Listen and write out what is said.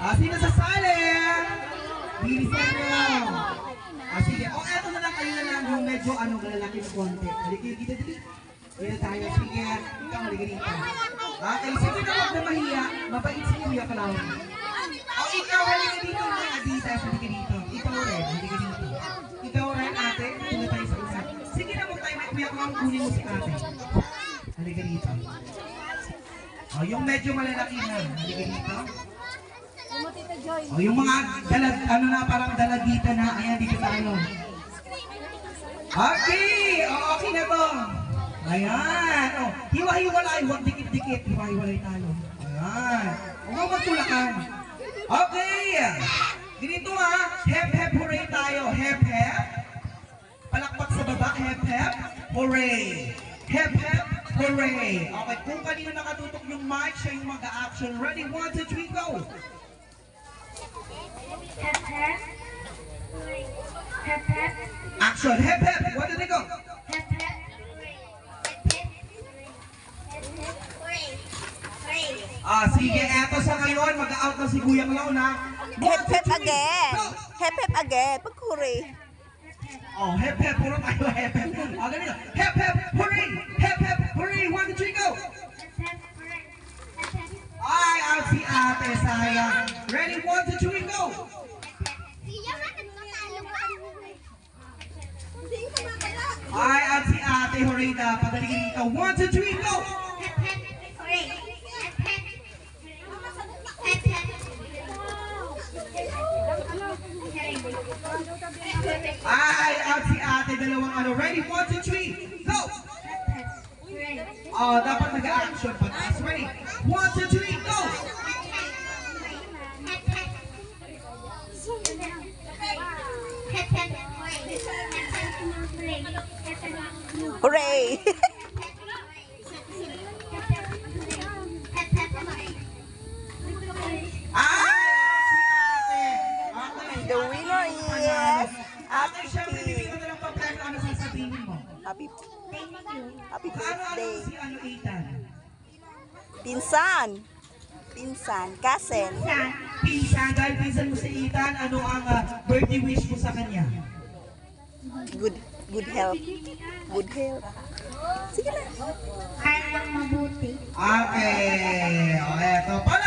Sino sasali? Bilisan nyo. Sige. Eto na lang, kayo na lang yung medyo malalaki ng konti. Halika dito, dito. Dito tayo. Sige. Ikaw, halika dito. Okay, sige na huwag na mahiya. Mabait si Kuya Clown. Ikaw, halika dito. Adita, halika dito. Ikaw rin, halika dito. Ikaw rin, ate. Ito na tayo sa isa. Sige na, huwag tayo. Kuya Clown, kunin mo si ate. Halika dito. Yung medyo malalaki na. Halika dito. Yung mga dalag, parang dalagita na. Ayan, dito tayo. Okay! Okay na to. Ayan. Hiwa-hiwalay. Huwag dikit-dikit. Hiwa-hiwalay tayo. Ayan. Huwag magtulakan. Okay! Ganito Hep-hep hooray tayo. Hep-hep. Palakpak sa baba. Hep-hep hooray. Hep-hep hooray. Okay, kung kanino nakatutok yung mic, siya yung mag-a-action. Ready? 1, 2, 3, go! Hep hep. Hep hep. Action! Hep hep! What did they go? Hep hep. Sige, eto sa ngayon, mag-out na si Kuya Clown Hep hep again. Hep hep again. Pagkuri. Hep hep, puro tayo hep hep. Ganito. Hep hep, hooray! Hep hep, hooray! 1, 2, 3, go! Ay, out si ate, sayang. Ready? 1, 2, 3, go! Ay, out si ate, hooray na. Pagaligin dito. 1, 2, 3, go! Ay, out si ate, dalawang Ready? 1, 2, 3, go! Dapat nag-action pa. Ready? 1, 2, 3, go! Hooray! The winner is Ate, syempre, bibigyan ko na lang pa-plan. Ano sasabihin mo? Happy Ano birthday. si Ethan? Pinsan. Pinsan. Cousin. Pinsan, dahil pinsan mo si Ethan, ano ang birthday wish mo sa kanya? Good health. Good health. Sige na. Kaya lang mabuti. Okay. Eto. Para